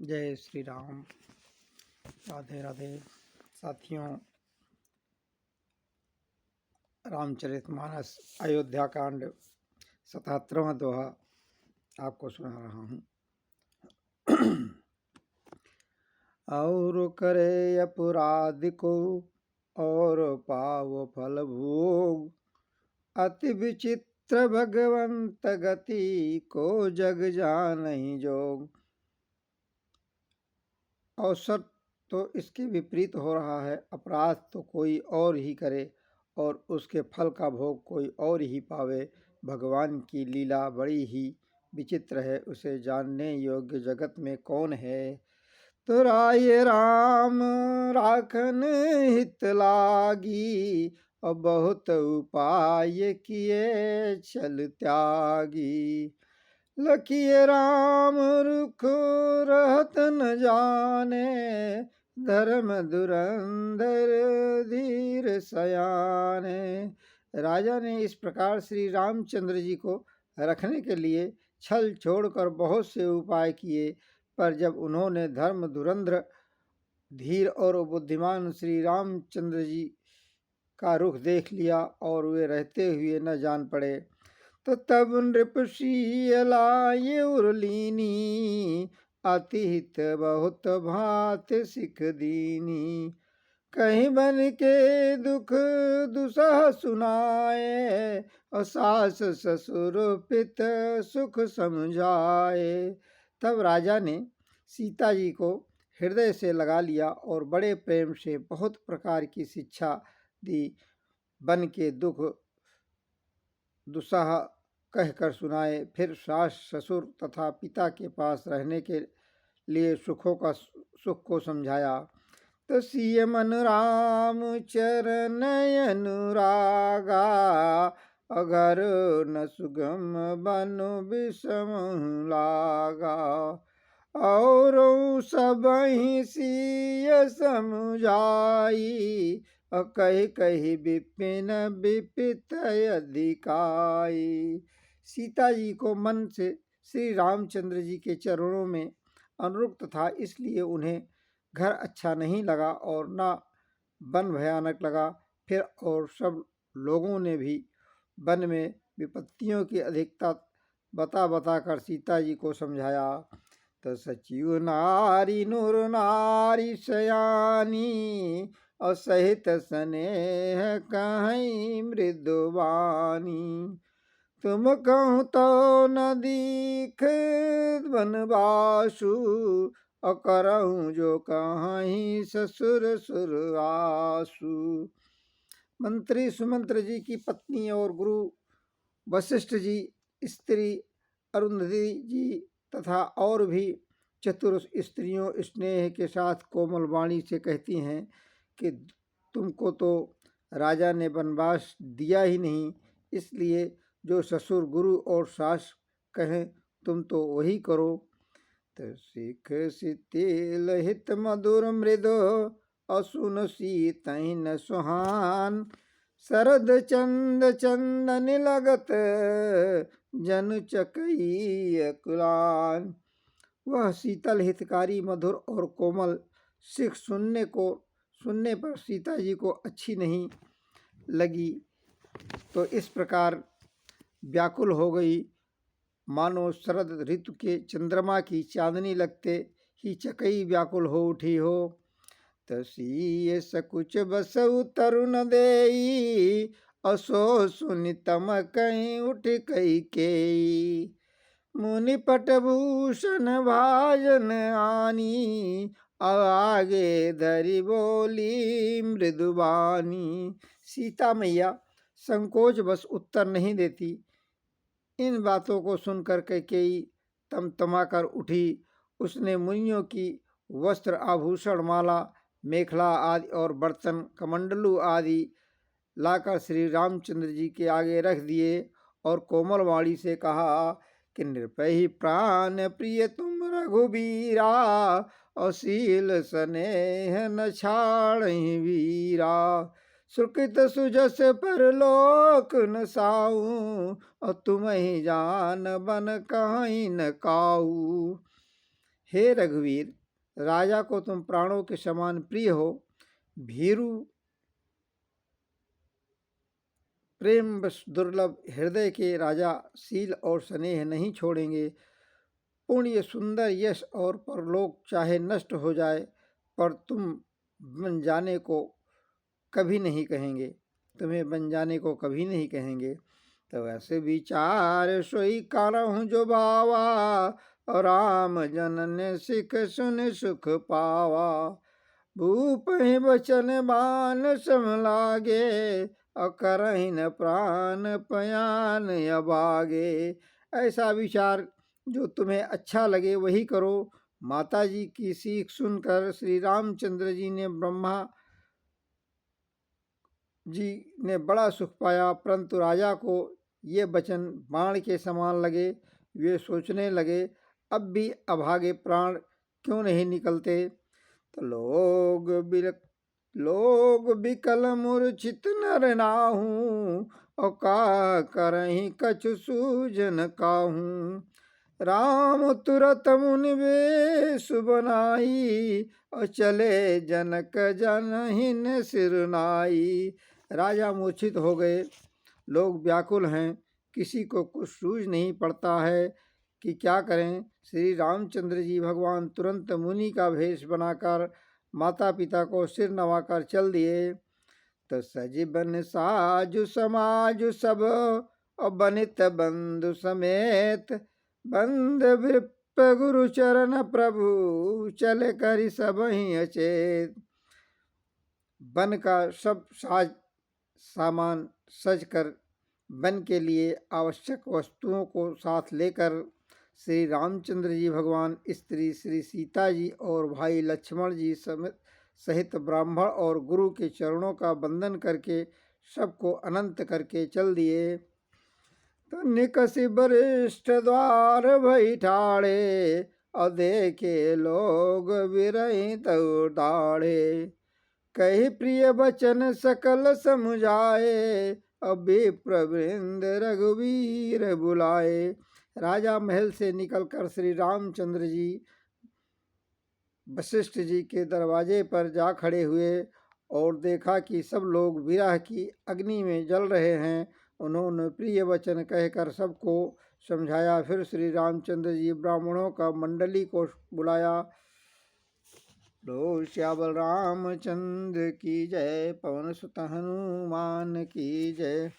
जय श्री राम। राधे राधे साथियों। रामचरितमानस अयोध्या कांड 77वां दोहा आपको सुना रहा हूँ। और करे अपराध को और पाव फल भोग, अति विचित्र भगवंत गति को जग जानहि जोग। अवसर तो इसके विपरीत हो रहा है। अपराध तो कोई और ही करे और उसके फल का भोग कोई और ही पावे। भगवान की लीला बड़ी ही विचित्र है, उसे जानने योग्य जगत में कौन है। तो राय राम राखन हित लागी, और बहुत उपाय किए छल त्यागी। लखिए राम रुख रहत न जाने, धर्म धुरंधर धीर सयाने। राजा ने इस प्रकार श्री रामचंद्र जी को रखने के लिए छल छोड़कर बहुत से उपाय किए, पर जब उन्होंने धर्म धुरंधर धीर और बुद्धिमान श्री रामचंद्र जी का रुख देख लिया और वे रहते हुए न जान पड़े, तो तब नृपसी लाए उर्लीनी, अतिहित बहुत भात सिख दीनी। कहीं बन के दुख दुसह सुनाए, और सास ससुर पित सुख समझाए। तब राजा ने सीता जी को हृदय से लगा लिया और बड़े प्रेम से बहुत प्रकार की शिक्षा दी। बन के दुख दुस्साह कहकर सुनाए, फिर सास ससुर तथा पिता के पास रहने के लिए सुख को समझाया। तो सिय मन राम चरण अनुरागा, अगर न सुगम बनु विषम लागा। और सबहि सिय समुझाई, कही कही विपिन विपित अधिकाई। सीता जी को मन से श्री रामचंद्र जी के चरणों में अनुरक्त था, इसलिए उन्हें घर अच्छा नहीं लगा और ना वन भयानक लगा। फिर और सब लोगों ने भी वन में विपत्तियों की अधिकता बता बता कर सीता जी को समझाया। तो सचिव नारी नूर नारी सयानी, और सहित स्नेह कहीं मृदुवानी। तुम कहूँ तो न दीख बनवासु, और करऊँ जो कहीं ससुर सुर आसु। मंत्री सुमंत्र जी की पत्नी और गुरु वशिष्ठ जी, स्त्री अरुंधति जी तथा और भी चतुर स्त्रियों स्नेह के साथ कोमल वाणी से कहती हैं कि तुमको तो राजा ने वनवास दिया ही नहीं, इसलिए जो ससुर गुरु और सास कहें तुम तो वही करो। तो सिख सितिल हित मधुर मृद, असुन सीतहि न सुहान। शरद चंद चंदन लगत, जन चकई अकुलान। वह शीतल हितकारी मधुर और कोमल सिख सुनने पर सीता जी को अच्छी नहीं लगी, तो इस प्रकार व्याकुल हो गई, मानो शरद ऋतु के चंद्रमा की चांदनी लगते ही चकई व्याकुल हो उठी हो। तसीय सकुच बसउ तरुण देई, असो सुनि तम कहीं उठ कई केई। मुनि पटभूषण भाजन आनी, आगे धरी बोली मृदुबानी। सीता मैया संकोच बस उत्तर नहीं देती। इन बातों को सुनकर कैकेयी तमतमाकर उठी। उसने मुनियों की वस्त्र आभूषण माला मेखला आदि और बर्तन कमंडलू आदि लाकर श्री रामचंद्र जी के आगे रख दिए और कोमल वाणी से कहा कि नृपहि प्राण प्रिय तुम रघुबीरा, अशील स्नेह न छाड़हि वीरा। सुकृत सुजस परलोक न साऊं, और तुम ही जान बन कहीं न काऊ। हे रघुवीर, राजा को तुम प्राणों के समान प्रिय हो। भीरु प्रेम बस दुर्लभ हृदय के राजा शील और स्नेह नहीं छोड़ेंगे। पुण्य, सुंदर यश और परलोक चाहे नष्ट हो जाए, पर तुम बन जाने को कभी नहीं कहेंगे, तुम्हें बन जाने को कभी नहीं कहेंगे। तो ऐसे विचार सोई करहूँ जो बावा, और राम जनन सिख सुन सुख पावा। भूप ही बचन बान सम लागे, और करहि न प्राण पयान अभागे। ऐसा विचार जो तुम्हें अच्छा लगे वही करो। माता जी की सीख सुनकर श्री रामचंद्र जी ने ब्रह्मा जी ने बड़ा सुख पाया, परंतु राजा को ये वचन बाण के समान लगे। वे सोचने लगे, अब भी अभागे प्राण क्यों नहीं निकलते। तो लोग बिकल मूर्छित नर नाहूँ, और का करही कछु सूझन काहूँ। राम तुरत मुनि वेश बनाई, और चले जनक जनहिन सिरनाई। राजा मूर्छित हो गए, लोग व्याकुल हैं, किसी को कुछ सूझ नहीं पड़ता है कि क्या करें। श्री रामचंद्र जी भगवान तुरंत मुनि का भेष बनाकर माता पिता को सिर नवाकर चल दिए। तो सजीवन साजु समाजु सब, और बनित बंधु समेत। बंद विप गुरु चरण प्रभु, चले करी सब ही अचेत। वन का सब सामान सज कर वन के लिए आवश्यक वस्तुओं को साथ लेकर श्री रामचंद्र जी भगवान, स्त्री श्री सीता जी और भाई लक्ष्मण जी सहित ब्राह्मण और गुरु के चरणों का वंदन करके सबको अनंत करके चल दिए। तो निकसी वरिष्ठ द्वार भई ठाड़े, और देखे लोग विरही तउ दाड़े। कही प्रिय वचन सकल समुझाए, और विप्रवृंद रघुवीर बुलाए। राजा महल से निकलकर श्री रामचंद्र जी वशिष्ठ जी के दरवाजे पर जा खड़े हुए और देखा कि सब लोग विरह की अग्नि में जल रहे हैं। उन्होंने प्रिय वचन कहकर सबको समझाया। फिर श्री रामचंद्र जी ब्राह्मणों का मंडली को बुलाया। लो श्यामल रामचंद्र की जय, पवन सुत हनुमान की जय।